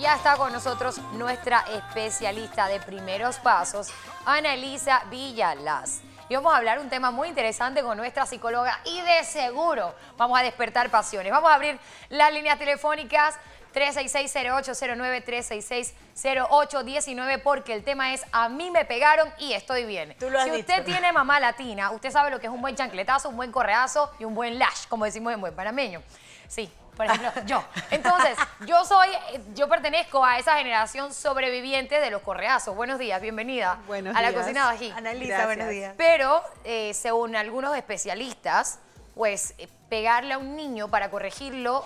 ya está con nosotros nuestra especialista de primeros pasos, Ana Elisa Villalas. Y vamos a hablar un tema muy interesante con nuestra psicóloga y de seguro vamos a despertar pasiones. Vamos a abrir las líneas telefónicas 366-0809, 366-0819, porque el tema es a mí me pegaron y estoy bien. Tú lo has si dicho. usted tiene mamá latina, usted sabe lo que es un buen chancletazo, un buen correazo y un buen lash, como decimos en buen panameño. Sí, por ejemplo, yo. Entonces, yo pertenezco a esa generación sobreviviente de los correazos. Buenos días, bienvenida Buenos a la días. cocina de ají. Ana Elisa, Gracias. buenos días. Pero, según algunos especialistas, pues pegarle a un niño para corregirlo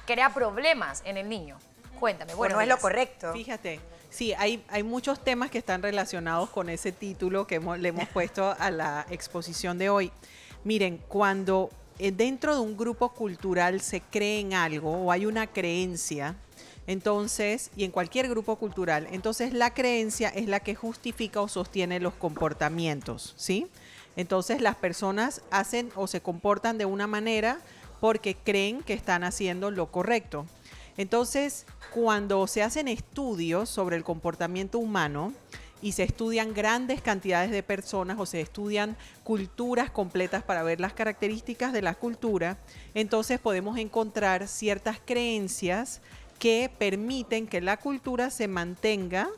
crea problemas en el niño. Cuéntame, Bueno, buenos es lo días. correcto. Fíjate, sí, hay muchos temas que están relacionados con ese título que le hemos puesto a la exposición de hoy. Miren, cuando dentro de un grupo cultural se cree en algo o hay una creencia, entonces, y en cualquier grupo cultural, entonces la creencia es la que justifica o sostiene los comportamientos, ¿sí? Entonces las personas hacen o se comportan de una manera porque creen que están haciendo lo correcto. Entonces, cuando se hacen estudios sobre el comportamiento humano y se estudian grandes cantidades de personas o se estudian culturas completas para ver las características de la cultura, entonces podemos encontrar ciertas creencias que permiten que la cultura se mantenga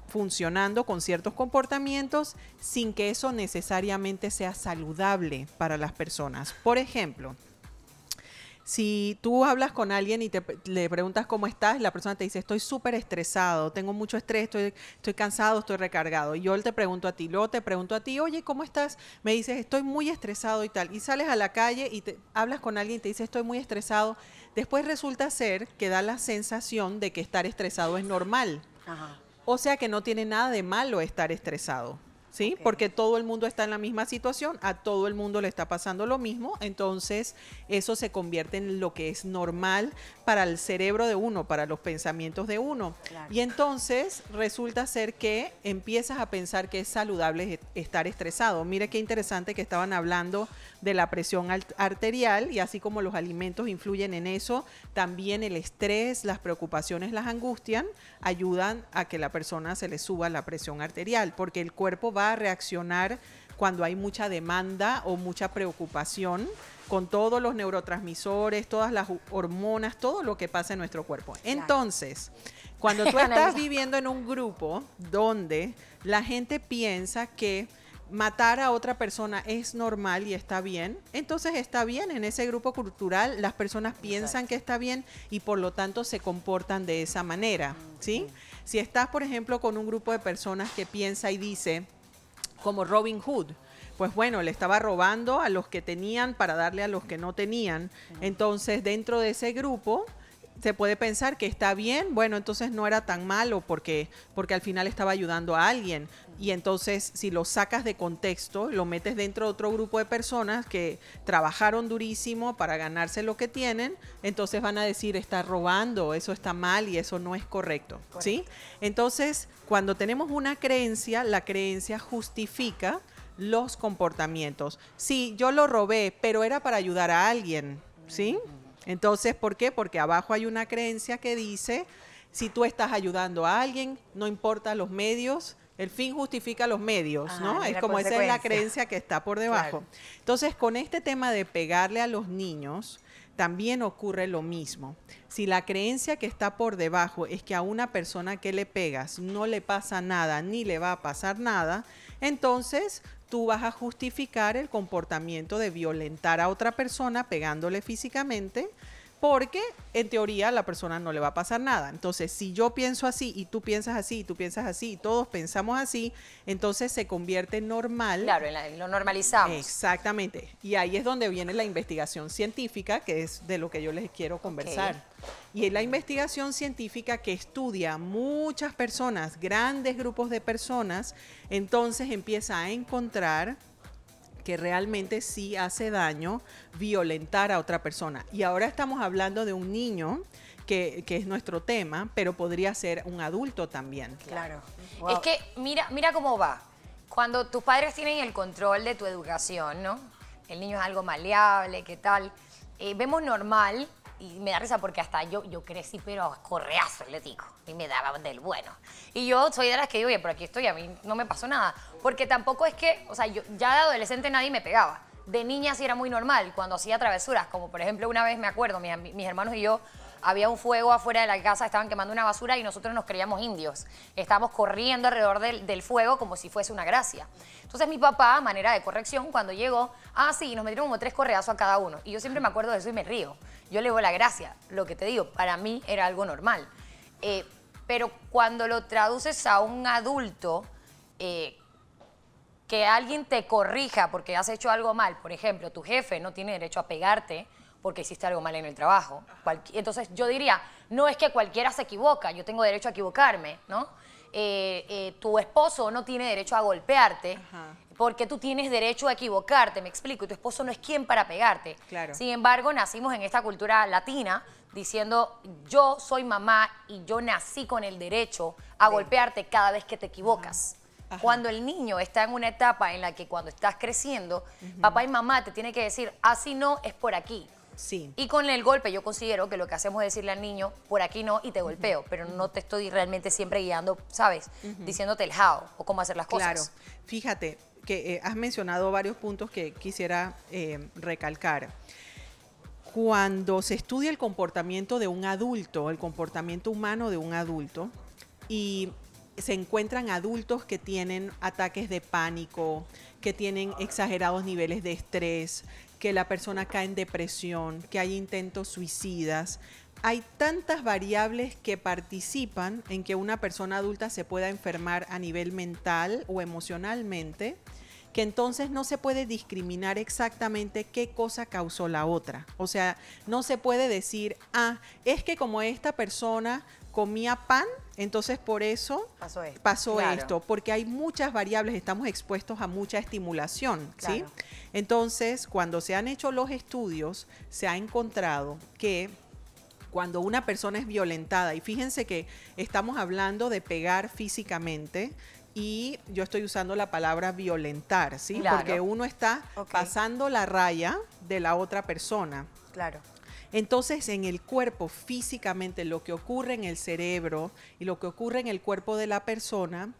funcionando con ciertos comportamientos sin que eso necesariamente sea saludable para las personas. Por ejemplo, si tú hablas con alguien y le preguntas cómo estás, la persona te dice, estoy súper estresado, tengo mucho estrés, estoy cansado, estoy recargado. Y yo te pregunto a ti, luego te pregunto a ti, oye, ¿cómo estás? Me dices, estoy muy estresado y tal. Y sales a la calle y hablas con alguien y te dice, estoy muy estresado. Después resulta ser que da la sensación de que estar estresado es normal. Ajá. O sea que no tiene nada de malo estar estresado. ¿Sí? Ok. Porque todo el mundo está en la misma situación, a todo el mundo le está pasando lo mismo, entonces eso se convierte en lo que es normal para el cerebro de uno, para los pensamientos de uno. Claro. Y entonces resulta ser que empiezas a pensar que es saludable estar estresado. Mire qué interesante que estaban hablando de la presión arterial y así como los alimentos influyen en eso, también el estrés, las preocupaciones, las angustias ayudan a que la persona se le suba la presión arterial, porque el cuerpo va a reaccionar cuando hay mucha demanda o mucha preocupación con todos los neurotransmisores, todas las hormonas, todo lo que pasa en nuestro cuerpo. Entonces, cuando tú estás viviendo en un grupo donde la gente piensa que matar a otra persona es normal y está bien, entonces está bien. En ese grupo cultural las personas piensan que está bien y por lo tanto se comportan de esa manera, ¿sí? Si estás, por ejemplo, con un grupo de personas que piensa y dice, como Robin Hood, pues bueno, le estaba robando a los que tenían para darle a los que no tenían. Entonces, dentro de ese grupo se puede pensar que está bien, bueno, entonces no era tan malo porque al final estaba ayudando a alguien. Y entonces, si lo sacas de contexto, lo metes dentro de otro grupo de personas que trabajaron durísimo para ganarse lo que tienen, entonces van a decir, está robando, eso está mal y eso no es correcto, ¿sí? Entonces, cuando tenemos una creencia, la creencia justifica los comportamientos. Sí, yo lo robé, pero era para ayudar a alguien, ¿sí? Entonces, ¿por qué? Porque abajo hay una creencia que dice, si tú estás ayudando a alguien, no importa los medios, el fin justifica los medios, ¿no? Es como esa es la creencia que está por debajo. Claro. Entonces, con este tema de pegarle a los niños, también ocurre lo mismo. Si la creencia que está por debajo es que a una persona que le pegas no le pasa nada ni le va a pasar nada, entonces tú vas a justificar el comportamiento de violentar a otra persona pegándole físicamente, porque en teoría a la persona no le va a pasar nada. Entonces, si yo pienso así y tú piensas así y tú piensas así y todos pensamos así, entonces se convierte normal. Claro, lo normalizamos. Exactamente. Y ahí es donde viene la investigación científica, que es de lo que yo les quiero conversar. Y es la investigación científica que estudia muchas personas, grandes grupos de personas, entonces empieza a encontrar que realmente sí hace daño violentar a otra persona. Y ahora estamos hablando de un niño, que es nuestro tema, pero podría ser un adulto también. Claro. Es que mira cómo va. Cuando tus padres tienen el control de tu educación, ¿no? El niño es algo maleable, ¿qué tal? Vemos normal y me da risa porque hasta yo crecí, pero a correazo atlético, y me daban del bueno. Y yo soy de las que digo, oye, pero aquí estoy, a mí no me pasó nada. Porque tampoco es que, o sea, yo ya de adolescente nadie me pegaba. De niña sí era muy normal, cuando hacía travesuras, como por ejemplo una vez me acuerdo, mis hermanos y yo, había un fuego afuera de la casa, estaban quemando una basura y nosotros nos creíamos indios. Estábamos corriendo alrededor del fuego como si fuese una gracia. Entonces mi papá, a manera de corrección, cuando llegó, sí, nos metieron como 3 correazos a cada uno. Y yo siempre me acuerdo de eso y me río. Yo le digo la gracia, lo que te digo, para mí era algo normal. Pero cuando lo traduces a un adulto, que alguien te corrija porque has hecho algo mal, por ejemplo, tu jefe no tiene derecho a pegarte porque hiciste algo mal en el trabajo. Entonces yo diría, no es que cualquiera se equivoca, yo tengo derecho a equivocarme, ¿no? Tu esposo no tiene derecho a golpearte. Ajá. Porque tú tienes derecho a equivocarte, me explico, y tu esposo no es quien para pegarte. Claro. Sin embargo, nacimos en esta cultura latina diciendo, yo soy mamá y yo nací con el derecho a golpearte cada vez que te equivocas. Ajá. Ajá. Cuando el niño está en una etapa en la que cuando estás creciendo, papá y mamá te tienen que decir, así no, es por aquí. Sí. Y con el golpe yo considero que lo que hacemos es decirle al niño, por aquí no, y te golpeo, pero no te estoy realmente siempre guiando, ¿sabes? Diciéndote el how o cómo hacer las cosas. Claro, fíjate que has mencionado varios puntos que quisiera recalcar. Cuando se estudia el comportamiento de un adulto, el comportamiento humano de un adulto, y se encuentran adultos que tienen ataques de pánico, que tienen exagerados niveles de estrés, que la persona cae en depresión, que hay intentos suicidas. Hay tantas variables que participan en que una persona adulta se pueda enfermar a nivel mental o emocionalmente, que entonces no se puede discriminar exactamente qué cosa causó la otra. O sea, no se puede decir, es que como esta persona comía pan, entonces por eso pasó claro. esto, porque hay muchas variables, estamos expuestos a mucha estimulación, claro. ¿sí? Entonces, cuando se han hecho los estudios, se ha encontrado que cuando una persona es violentada, y fíjense que estamos hablando de pegar físicamente, y yo estoy usando la palabra violentar, ¿sí? Claro. Porque uno está pasando la raya de la otra persona. Claro. Entonces, en el cuerpo, físicamente, lo que ocurre en el cerebro y lo que ocurre en el cuerpo de la persona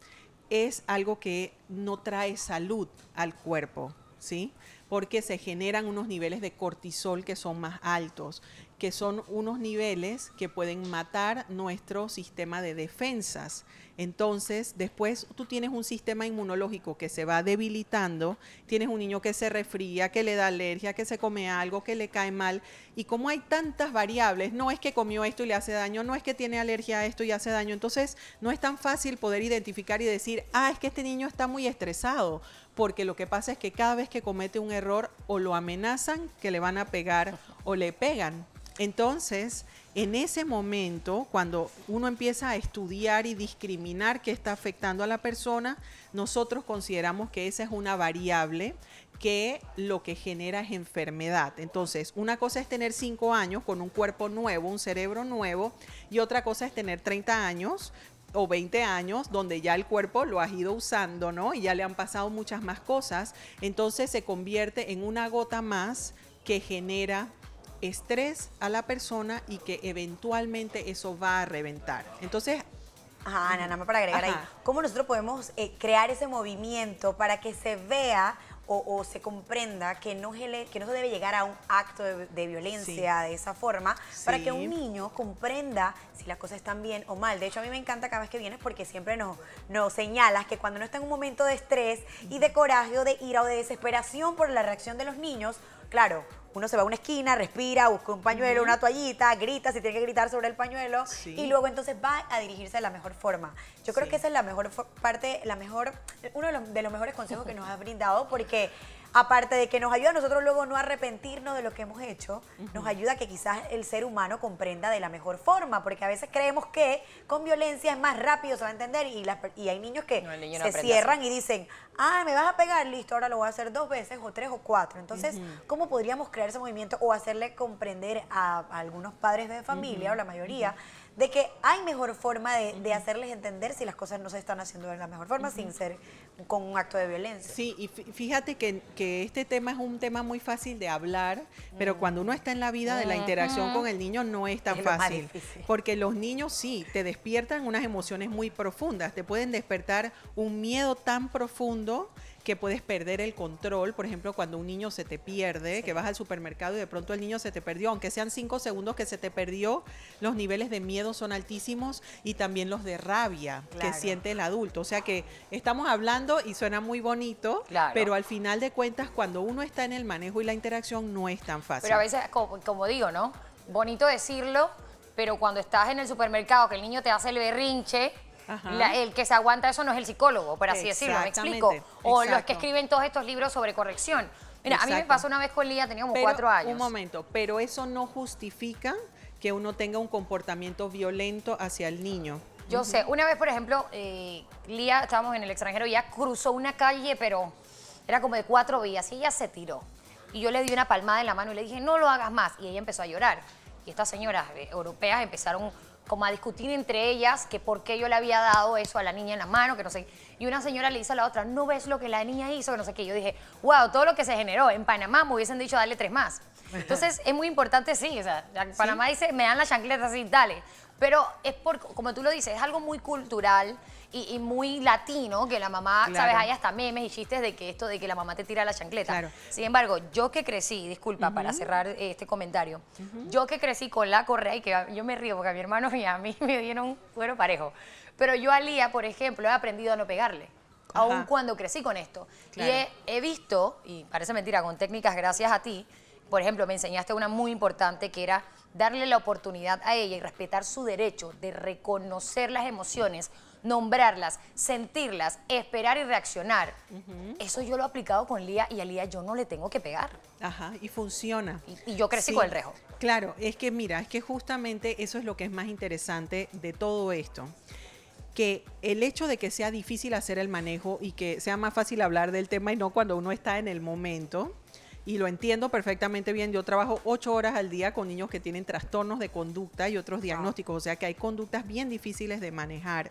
es algo que no trae salud al cuerpo, ¿sí? Porque se generan unos niveles de cortisol que son más altos, que son unos niveles que pueden matar nuestro sistema de defensas. Entonces, después tú tienes un sistema inmunológico que se va debilitando, tienes un niño que se resfría, que le da alergia, que se come algo, que le cae mal. Y como hay tantas variables, no es que comió esto y le hace daño, no es que tiene alergia a esto y hace daño. Entonces, no es tan fácil poder identificar y decir, es que este niño está muy estresado. Porque lo que pasa es que cada vez que comete un error, o lo amenazan que le van a pegar o le pegan. Entonces, en ese momento, cuando uno empieza a estudiar y discriminar qué está afectando a la persona, nosotros consideramos que esa es una variable que lo que genera es enfermedad. Entonces, una cosa es tener 5 años con un cuerpo nuevo, un cerebro nuevo, y otra cosa es tener 30 años o 20 años donde ya el cuerpo lo has ido usando, ¿no? Y ya le han pasado muchas más cosas. Entonces, se convierte en una gota más que genera estrés a la persona y que eventualmente eso va a reventar. Entonces, Ana, nada más para agregar ahí, ¿cómo nosotros podemos crear ese movimiento para que se vea o se comprenda que no se debe llegar a un acto de violencia de esa forma, para que un niño comprenda si las cosas están bien o mal? De hecho, a mí me encanta cada vez que vienes porque siempre nos señalas que cuando no está en un momento de estrés y de coraje o de ira o de desesperación por la reacción de los niños, claro, uno se va a una esquina, respira, busca un pañuelo, una toallita, grita si tiene que gritar sobre el pañuelo y luego entonces va a dirigirse de la mejor forma. Yo creo que esa es la mejor parte, uno de los mejores consejos que nos has brindado, porque aparte de que nos ayuda a nosotros luego no arrepentirnos de lo que hemos hecho, nos ayuda a que quizás el ser humano comprenda de la mejor forma, porque a veces creemos que con violencia es más rápido, se va a entender, y hay niños que se cierran y dicen, me vas a pegar, listo, ahora lo voy a hacer 2 veces o 3 o 4. Entonces, ¿cómo podríamos crear ese movimiento o hacerle comprender a algunos padres de familia o la mayoría de que hay mejor forma de hacerles entender si las cosas no se están haciendo de la mejor forma sin ser con un acto de violencia. Sí, y fíjate que este tema es un tema muy fácil de hablar, pero cuando uno está en la vida de la interacción con el niño no es tan Es lo más fácil. difícil. Porque los niños sí, te despiertan unas emociones muy profundas, te pueden despertar un miedo tan profundo que puedes perder el control. Por ejemplo, cuando un niño se te pierde, que vas al supermercado y de pronto el niño se te perdió, aunque sean 5 segundos que se te perdió, los niveles de miedo son altísimos y también los de rabia que siente el adulto. O sea que estamos hablando y suena muy bonito, pero al final de cuentas, cuando uno está en el manejo y la interacción, no es tan fácil. Pero a veces, como digo, ¿no? Bonito decirlo, pero cuando estás en el supermercado, que el niño te hace el berrinche, el que se aguanta eso no es el psicólogo, por así decirlo, ¿me explico? O los que escriben todos estos libros sobre corrección. Mira, a mí me pasó una vez con Lía, tenía como 4 años. Un momento, pero eso no justifica que uno tenga un comportamiento violento hacia el niño. Yo sé, una vez, por ejemplo, Lía, estábamos en el extranjero y ella cruzó una calle, pero era como de 4 vías y ella se tiró. Y yo le di una palmada en la mano y le dije, no lo hagas más. Y ella empezó a llorar. Y estas señoras europeas empezaron como a discutir entre ellas que por qué yo le había dado eso a la niña en la mano, que no sé. Y una señora le dice a la otra, ¿no ves lo que la niña hizo? Que no sé qué. Yo dije, wow, todo lo que se generó. En Panamá me hubiesen dicho, dale 3 más. Entonces, es muy importante, sí. O sea, Panamá dice, me dan las chancletas, sí, dale. Pero es como tú lo dices, es algo muy cultural y muy latino, que la mamá, ¿sabes? Hay hasta memes y chistes de que esto de que la mamá te tira la chancleta. Sin embargo, yo que crecí, disculpa, para cerrar este comentario, yo que crecí con la correa, y que yo me río porque a mi hermano y a mí me dieron un cuero parejo, pero yo a Lía, por ejemplo, he aprendido a no pegarle. Aun cuando crecí con esto. Y he visto, y parece mentira, con técnicas gracias a ti, por ejemplo, me enseñaste una muy importante que era darle la oportunidad a ella y respetar su derecho de reconocer las emociones, nombrarlas, sentirlas, esperar y reaccionar. Eso yo lo he aplicado con Lía y a Lía yo no le tengo que pegar. Y funciona. Y yo crecí con el rejo. Claro, es que mira, es que justamente eso es lo que es más interesante de todo esto. Que el hecho de que sea difícil hacer el manejo y que sea más fácil hablar del tema y no cuando uno está en el momento, y lo entiendo perfectamente bien. Yo trabajo 8 horas al día con niños que tienen trastornos de conducta y otros diagnósticos, o sea que hay conductas bien difíciles de manejar.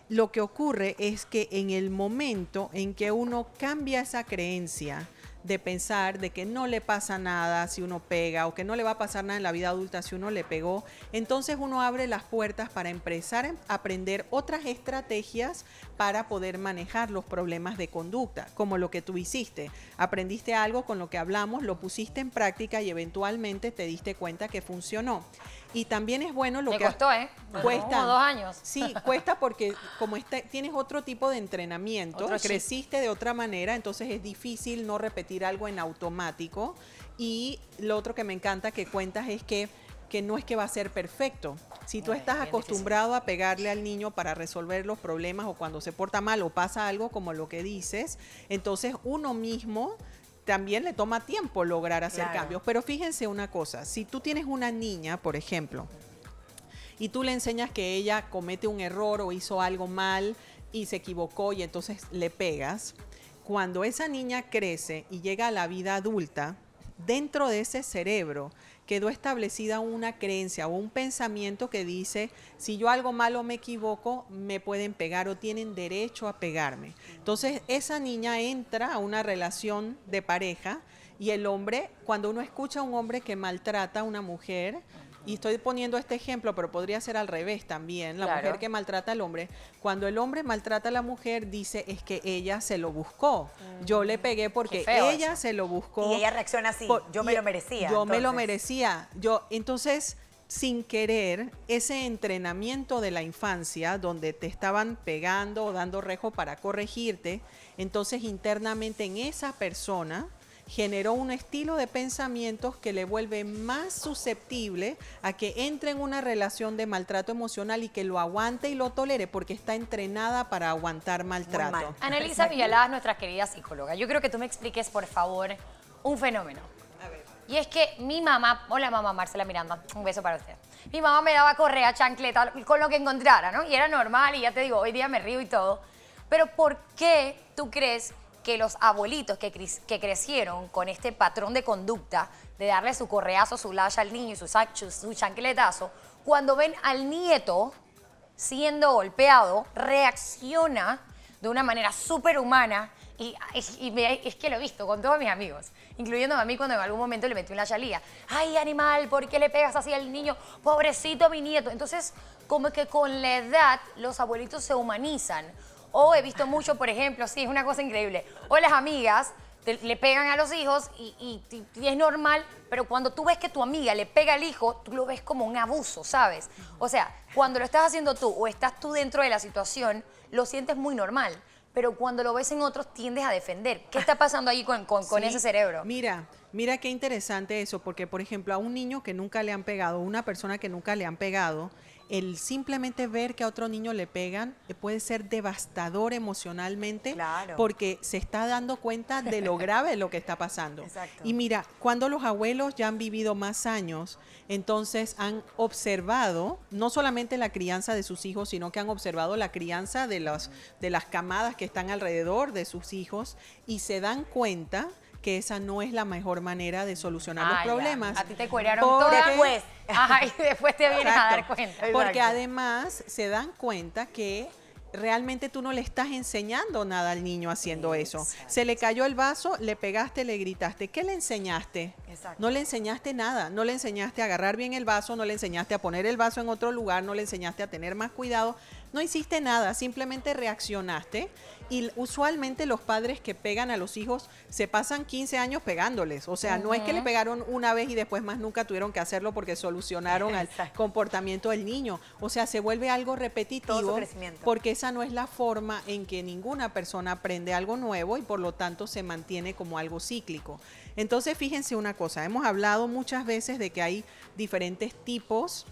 Lo que ocurre es que en el momento en que uno cambia esa creencia de pensar de que no le pasa nada si uno pega o que no le va a pasar nada en la vida adulta si uno le pegó, entonces uno abre las puertas para empezar a aprender otras estrategias para poder manejar los problemas de conducta, como lo que tú hiciste. Aprendiste algo con lo que hablamos, lo pusiste en práctica y eventualmente te diste cuenta que funcionó. Y también es bueno lo que... Me costó, ¿eh? Cuesta. Como 2 años. Sí, cuesta porque como tienes otro tipo de entrenamiento, creciste de otra manera, entonces es difícil no repetir algo en automático. Y lo otro que me encanta que cuentas es que no es que va a ser perfecto. Si tú estás acostumbrado a pegarle al niño para resolver los problemas o cuando se porta mal o pasa algo como lo que dices, entonces uno mismo también le toma tiempo lograr hacer cambios. Pero fíjense una cosa, si tú tienes una niña, por ejemplo, y tú le enseñas que ella comete un error o hizo algo mal y se equivocó y entonces le pegas, cuando esa niña crece y llega a la vida adulta, dentro de ese cerebro quedó establecida una creencia o un pensamiento que dice, si yo algo malo me equivoco, me pueden pegar o tienen derecho a pegarme. Entonces, esa niña entra a una relación de pareja y el hombre, cuando uno escucha a un hombre que maltrata a una mujer, y estoy poniendo este ejemplo, pero podría ser al revés también, la mujer que maltrata al hombre, cuando el hombre maltrata a la mujer, dice, es que ella se lo buscó. Yo le pegué porque ella se lo buscó. Y ella reacciona así, yo me lo merecía. Yo me lo merecía. Entonces, sin querer, ese entrenamiento de la infancia, donde te estaban pegando o dando rejo para corregirte, entonces internamente en esa persona generó un estilo de pensamientos que le vuelve más susceptible a que entre en una relación de maltrato emocional y que lo aguante y lo tolere porque está entrenada para aguantar maltrato. Annalisa Villalaz, nuestra querida psicóloga, yo creo que tú me expliques, por favor, un fenómeno. A ver. Y es que mi mamá, hola mamá Marcela Miranda, un beso para usted. Mi mamá me daba correa, chancleta, con lo que encontrara, ¿no? Y era normal y ya te digo, hoy día me río y todo. Pero ¿por qué tú crees que los abuelitos que crecieron con este patrón de conducta de darle su correazo, su lacha al niño y su chancletazo, cuando ven al nieto siendo golpeado, reacciona de una manera súper humana y es que lo he visto con todos mis amigos, incluyéndome a mí cuando en algún momento le metí una chalía. Ay, animal, ¿por qué le pegas así al niño? Pobrecito mi nieto. Entonces, como que con la edad los abuelitos se humanizan. O he visto mucho, por ejemplo, sí, es una cosa increíble. O las amigas le pegan a los hijos y es normal, pero cuando tú ves que tu amiga le pega al hijo, tú lo ves como un abuso, ¿sabes? O sea, cuando lo estás haciendo tú o estás tú dentro de la situación, lo sientes muy normal. Pero cuando lo ves en otros, tiendes a defender. ¿Qué está pasando ahí con ese cerebro? Mira qué interesante eso, porque, por ejemplo, a un niño que nunca le han pegado, una persona que nunca le han pegado, el simplemente ver que a otro niño le pegan puede ser devastador emocionalmente, Claro. porque se está dando cuenta de lo grave de lo que está pasando. Exacto. Y mira, cuando los abuelos ya han vivido más años, entonces han observado no solamente la crianza de sus hijos, sino que han observado la crianza de las camadas que están alrededor de sus hijos y se dan cuenta que esa no es la mejor manera de solucionar los problemas. A ti te cueraron todo después. Ajá, y después te vienes a dar cuenta. Porque además se dan cuenta que realmente tú no le estás enseñando nada al niño haciendo eso. Se le cayó el vaso, le pegaste, le gritaste. ¿Qué le enseñaste? Exacto. No le enseñaste nada. No le enseñaste a agarrar bien el vaso, no le enseñaste a poner el vaso en otro lugar, no le enseñaste a tener más cuidado. No hiciste nada, simplemente reaccionaste. Y usualmente los padres que pegan a los hijos se pasan 15 años pegándoles. O sea, no es que le pegaron una vez y después más nunca tuvieron que hacerlo porque solucionaron el comportamiento del niño. O sea, se vuelve algo repetitivo. Todo su crecimiento. Porque esa no es la forma en que ninguna persona aprende algo nuevo y por lo tanto se mantiene como algo cíclico. Entonces, fíjense una cosa, hemos hablado muchas veces de que hay diferentes tipos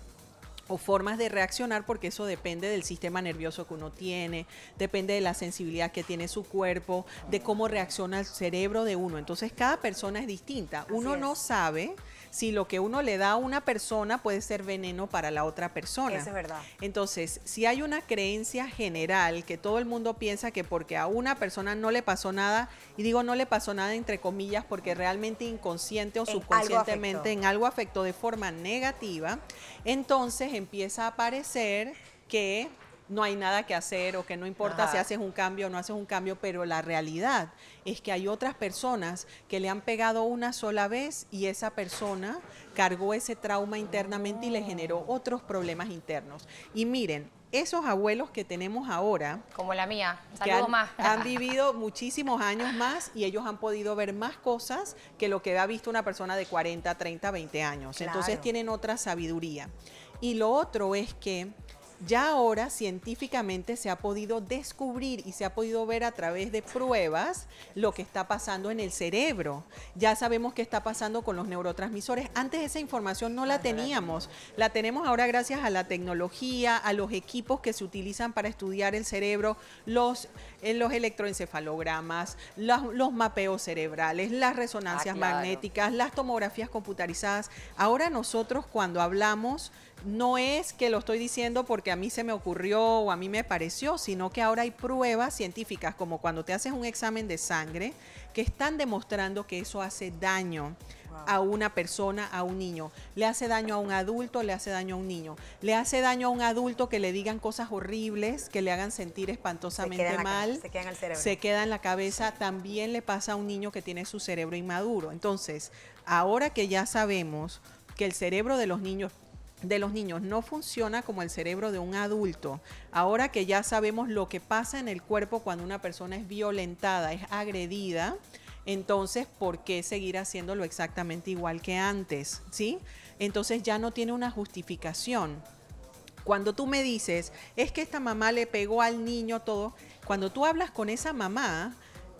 o formas de reaccionar, porque eso depende del sistema nervioso que uno tiene, depende de la sensibilidad que tiene su cuerpo, de cómo reacciona el cerebro de uno. Entonces, cada persona es distinta. Uno no sabe si lo que uno le da a una persona puede ser veneno para la otra persona. Eso es verdad. Entonces, si hay una creencia general que todo el mundo piensa que porque a una persona no le pasó nada, y digo no le pasó nada entre comillas porque realmente inconsciente o subconscientemente en algo afectó de forma negativa, entonces empieza a aparecer que no hay nada que hacer o que no importa si haces un cambio o no haces un cambio, pero la realidad es que hay otras personas que le han pegado una sola vez y esa persona cargó ese trauma internamente y le generó otros problemas internos. Y miren, esos abuelos que tenemos ahora, como la mía, saludos más, han vivido muchísimos años más y ellos han podido ver más cosas que lo que ha visto una persona de 40, 30, 20 años. Claro. Entonces tienen otra sabiduría. Y lo otro es que ya ahora científicamente se ha podido descubrir y se ha podido ver a través de pruebas lo que está pasando en el cerebro. Ya sabemos qué está pasando con los neurotransmisores. Antes esa información no la teníamos. La tenemos ahora gracias a la tecnología, a los equipos que se utilizan para estudiar el cerebro, los electroencefalogramas, los mapeos cerebrales, las resonancias magnéticas, las tomografías computarizadas. Ahora nosotros cuando hablamos, no es que lo estoy diciendo porque a mí se me ocurrió o a mí me pareció, sino que ahora hay pruebas científicas, como cuando te haces un examen de sangre, que están demostrando que eso hace daño a una persona, a un niño. Le hace daño a un adulto, le hace daño a un niño. Le hace daño a un adulto que le digan cosas horribles, que le hagan sentir espantosamente mal. Se queda en el cerebro. Se queda en la cabeza. También le pasa a un niño que tiene su cerebro inmaduro. Entonces, ahora que ya sabemos que el cerebro de los niños no funciona como el cerebro de un adulto. Ahora que ya sabemos lo que pasa en el cuerpo cuando una persona es violentada, es agredida, entonces, ¿por qué seguir haciéndolo exactamente igual que antes? ¿Sí? Entonces ya no tiene una justificación. Cuando tú me dices, es que esta mamá le pegó al niño todo, cuando tú hablas con esa mamá,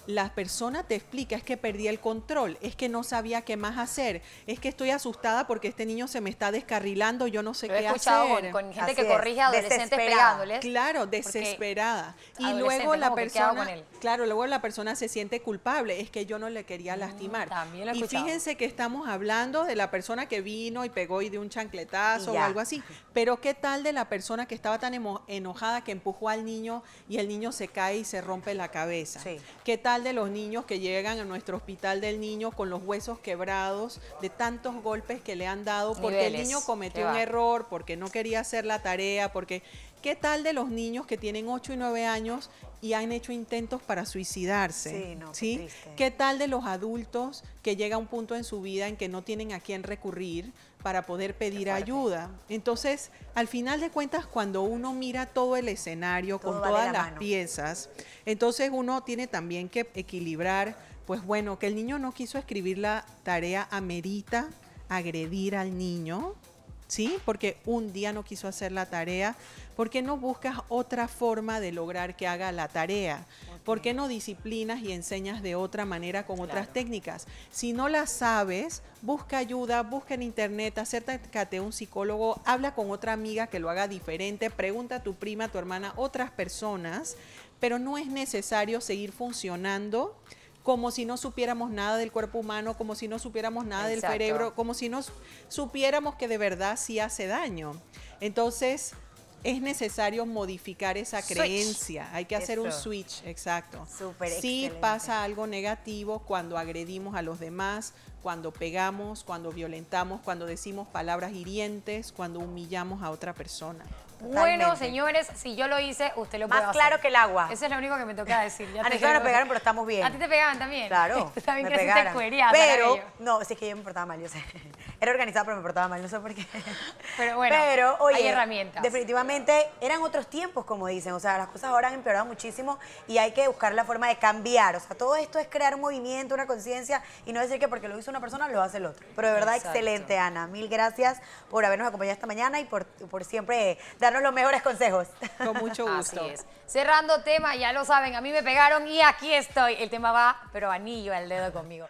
la persona te explica, es que perdí el control, es que no sabía qué más hacer, es que estoy asustada porque este niño se me está descarrilando, yo no sé qué hacer. Lo he escuchado con gente que corrige a adolescentes pegándoles. Claro, desesperada. Y luego la persona, luego la persona se siente culpable, es que yo no le quería lastimar. También lo he escuchado. Y fíjense que estamos hablando de la persona que vino y pegó y dio un chancletazo o algo así, pero ¿qué tal de la persona que estaba tan enojada que empujó al niño y el niño se cae y se rompe la cabeza? Sí. ¿Qué tal tal de los niños que llegan a nuestro hospital del niño con los huesos quebrados de tantos golpes que le han dado porque el niño cometió un error, porque no quería hacer la tarea, porque... ¿Qué tal de los niños que tienen 8 y 9 años y han hecho intentos para suicidarse? Sí, no, ¿sí? qué triste. ¿Qué tal de los adultos que llega un punto en su vida en que no tienen a quién recurrir para poder pedir ayuda? Entonces, al final de cuentas, cuando uno mira todo el escenario con todas las piezas, entonces uno tiene también que equilibrar, pues bueno, que el niño no quiso escribir la tarea, amerita agredir al niño, ¿sí? Porque un día no quiso hacer la tarea. ¿Por qué no buscas otra forma de lograr que haga la tarea? ¿Por qué no disciplinas y enseñas de otra manera con otras técnicas? Si no la sabes, busca ayuda, busca en internet, acércate a un psicólogo, habla con otra amiga que lo haga diferente, pregunta a tu prima, a tu hermana, otras personas, pero no es necesario seguir funcionando como si no supiéramos nada del cuerpo humano, como si no supiéramos nada del cerebro, como si no supiéramos que de verdad sí hace daño. Entonces, es necesario modificar esa creencia. Hay que hacer un switch, exacto. Sí pasa algo negativo cuando agredimos a los demás, cuando pegamos, cuando violentamos, cuando decimos palabras hirientes, cuando humillamos a otra persona. Totalmente. Bueno, señores, si yo lo hice, usted lo puede hacer. Más claro que el agua. Eso es lo único que me toca decir. A nosotros nos pegaron, pero estamos bien. ¿A ti te pegaban también? Claro, también me pegaron. Pero, no, es que yo me portaba mal, yo sé. Era organizada, pero me portaba mal, no sé por qué. Pero bueno, oye, hay herramientas. Definitivamente eran otros tiempos, como dicen. O sea, las cosas ahora han empeorado muchísimo y hay que buscar la forma de cambiar. O sea, todo esto es crear un movimiento, una conciencia y no decir que porque lo hizo una persona lo hace el otro. Pero de verdad, excelente, Ana. Mil gracias por habernos acompañado esta mañana y por siempre darnos los mejores consejos. Con mucho gusto. Así es. Cerrando tema, ya lo saben, a mí me pegaron y aquí estoy. El tema va, pero anillo al dedo conmigo.